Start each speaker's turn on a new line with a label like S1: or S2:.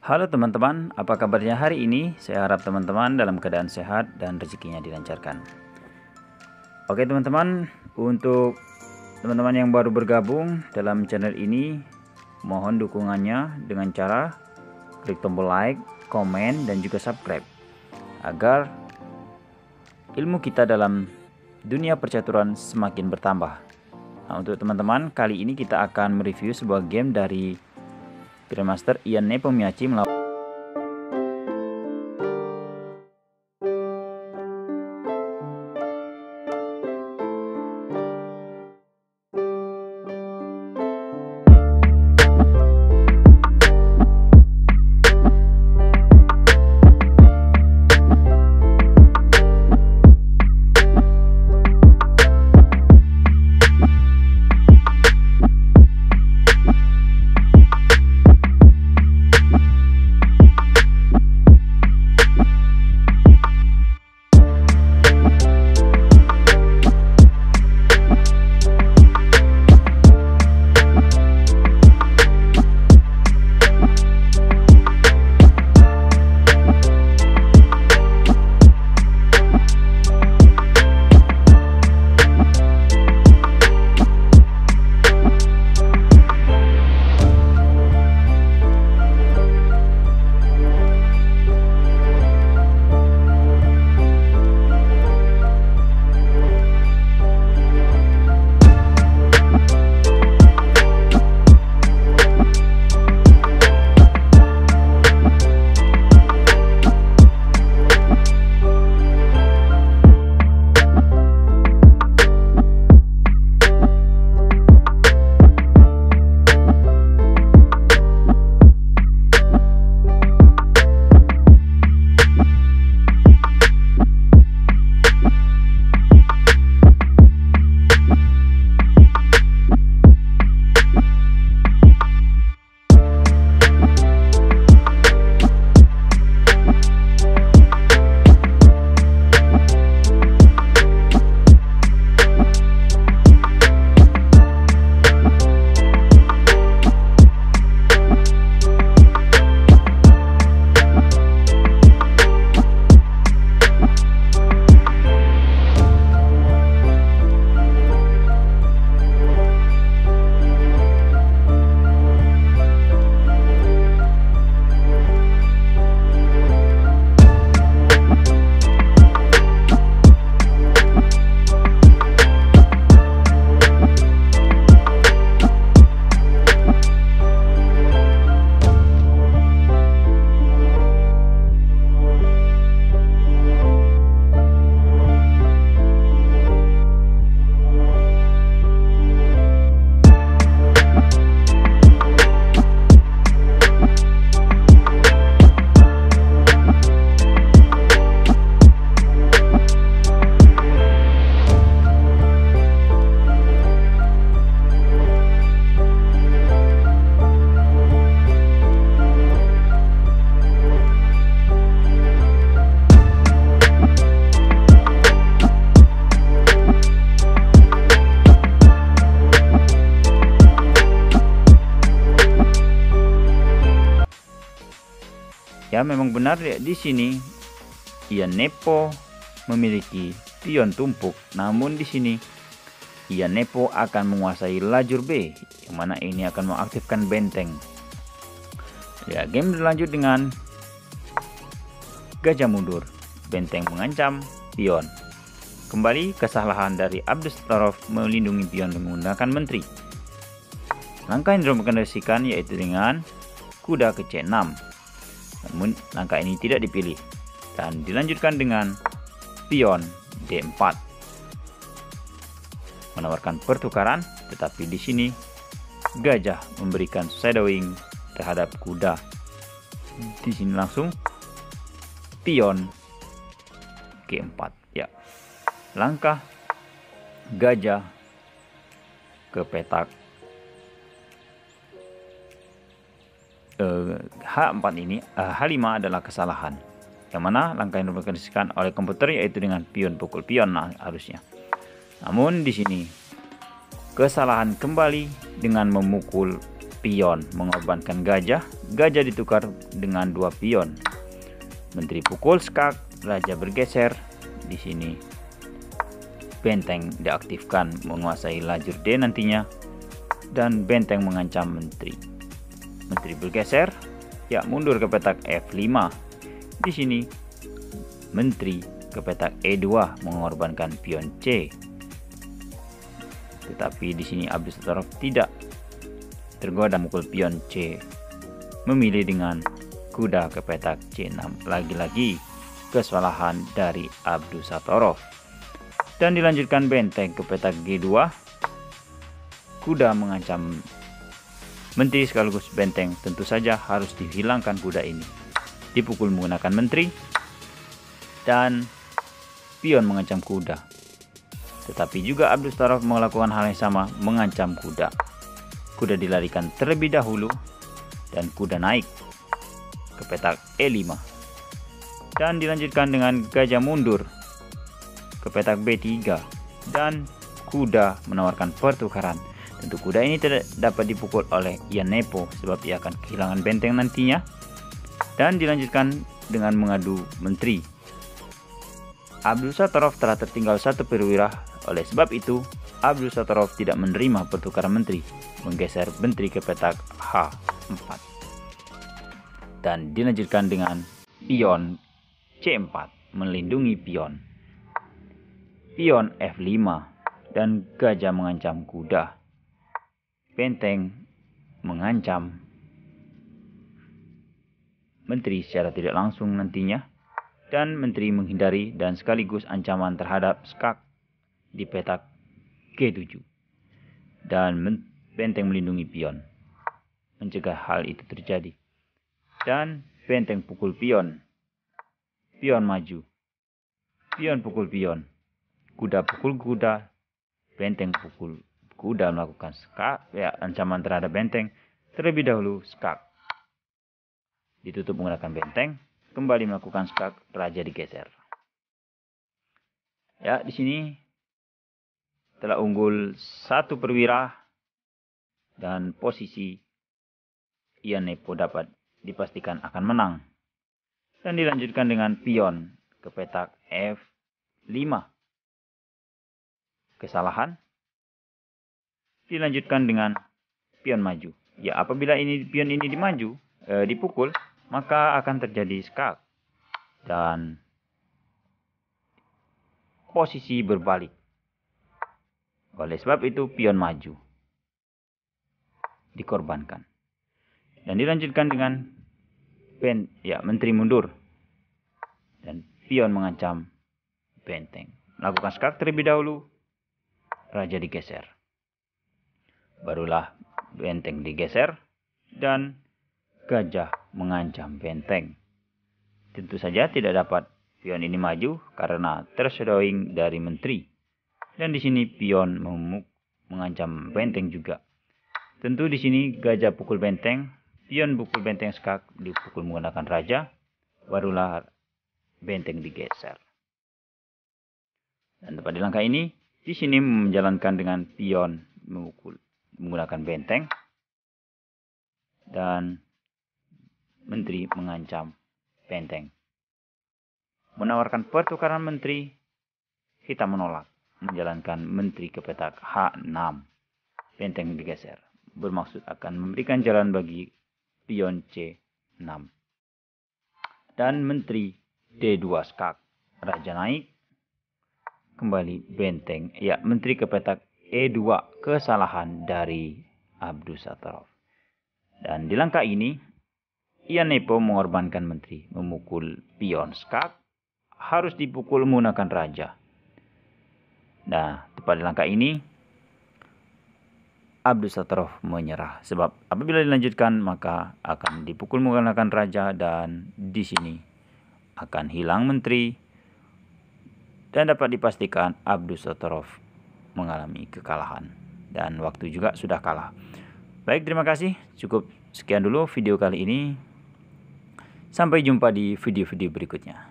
S1: Halo teman-teman, apa kabarnya hari ini? Saya harap teman-teman dalam keadaan sehat dan rezekinya dilancarkan. Oke teman-teman, untuk teman-teman yang baru bergabung dalam channel ini, mohon dukungannya dengan cara klik tombol like, komen, dan juga subscribe agar ilmu kita dalam dunia percaturan semakin bertambah. Nah, untuk teman-teman, kali ini kita akan mereview sebuah game dari Grandmaster Ian Nepomniachtchi melawan ya, memang benar ya, di sini Ian Nepo memiliki pion tumpuk, namun di sini Ian Nepo akan menguasai lajur B, yang mana ini akan mengaktifkan benteng. Ya, game berlanjut dengan gajah mundur, benteng mengancam pion. Kembali kesalahan dari Abdustarov melindungi pion menggunakan menteri. Langkah yang direkomendasikan yaitu dengan kuda ke C6. Namun langkah ini tidak dipilih dan dilanjutkan dengan pion D4. Menawarkan pertukaran, tetapi di sini gajah memberikan shadowing terhadap kuda. Di sini langsung pion G4. Ya. Langkah gajah ke petak H4 ini, H5 adalah kesalahan, yang mana langkah yang direkomendasikan oleh komputer yaitu dengan pion pukul pion harusnya. Namun di sini kesalahan kembali dengan memukul pion, mengorbankan gajah gajah ditukar dengan 2 pion. Menteri pukul skak, raja bergeser. Di sini benteng diaktifkan menguasai lajur D nantinya, dan benteng mengancam menteri. Menteri bergeser, ya mundur ke petak F5. Di sini menteri ke petak E2 mengorbankan pion C. Tetapi di sini Abdus Satarov tidak tergoda mukul pion C, memilih dengan kuda ke petak C6. Lagi-lagi kesalahan dari Abdus Satarov. Dan dilanjutkan benteng ke petak G2. Kuda mengancam menteri sekaligus benteng. Tentu saja harus dihilangkan kuda ini. Dipukul menggunakan menteri, dan pion mengancam kuda. Tetapi juga Abdus Satarov melakukan hal yang sama, mengancam kuda. Kuda dilarikan terlebih dahulu, dan kuda naik ke petak E5. Dan dilanjutkan dengan gajah mundur ke petak B3, dan kuda menawarkan pertukaran. Tentu kuda ini tidak dapat dipukul oleh Ian Nepo sebab ia akan kehilangan benteng nantinya. Dan dilanjutkan dengan mengadu menteri. Abdus Satarov telah tertinggal 1 perwira. Oleh sebab itu, Abdus Satarov tidak menerima pertukaran menteri, menggeser menteri ke petak H4. Dan dilanjutkan dengan pion C4 melindungi pion. Pion F5 dan gajah mengancam kuda. Benteng mengancam menteri secara tidak langsung nantinya, dan menteri menghindari dan sekaligus ancaman terhadap skak di petak G7. Dan benteng melindungi pion, mencegah hal itu terjadi. Dan benteng pukul pion. Pion maju. Pion pukul pion. Kuda pukul kuda. Benteng pukul kuda melakukan skak, ya, ancaman terhadap benteng. Terlebih dahulu skak ditutup menggunakan benteng, kembali melakukan skak, raja digeser. Ya, di sini telah unggul 1 perwira, dan posisi Ian Nepo dapat dipastikan akan menang. Dan dilanjutkan dengan pion ke petak F5. Kesalahan. Dilanjutkan dengan pion maju. Ya, apabila pion ini dipukul, maka akan terjadi skak. Dan posisi berbalik. Oleh sebab itu pion maju dikorbankan. Dan dilanjutkan dengan menteri mundur. Dan pion mengancam benteng. Melakukan skak terlebih dahulu, raja digeser. Barulah benteng digeser dan gajah mengancam benteng. Tentu saja tidak dapat pion ini maju karena tershadowing dari menteri. Dan di sini pion mengancam benteng juga. Tentu di sini gajah pukul benteng, pion pukul benteng skak dipukul menggunakan raja, barulah benteng digeser. Dan tepat di langkah ini, di sini menjalankan dengan pion memukul menggunakan benteng, dan menteri mengancam benteng. Menawarkan pertukaran menteri, hitam menolak, menjalankan menteri ke petak H6. Benteng digeser, bermaksud akan memberikan jalan bagi pion C6. Dan menteri D2 skak, raja naik, kembali benteng, ya, menteri ke petak E2, kesalahan dari Abdus Satarov. Dan di langkah ini, Ian Nepo mengorbankan menteri, memukul pion skak, harus dipukul menggunakan raja. Nah, tepat di langkah ini, Abdus Satarov menyerah. Sebab apabila dilanjutkan, maka akan dipukul menggunakan raja, dan di sini akan hilang menteri. Dan dapat dipastikan Abdus Satarov mengalami kekalahan. Dan waktu juga sudah kalah. Baik, terima kasih. Cukup sekian dulu video kali ini. Sampai jumpa di video-video berikutnya.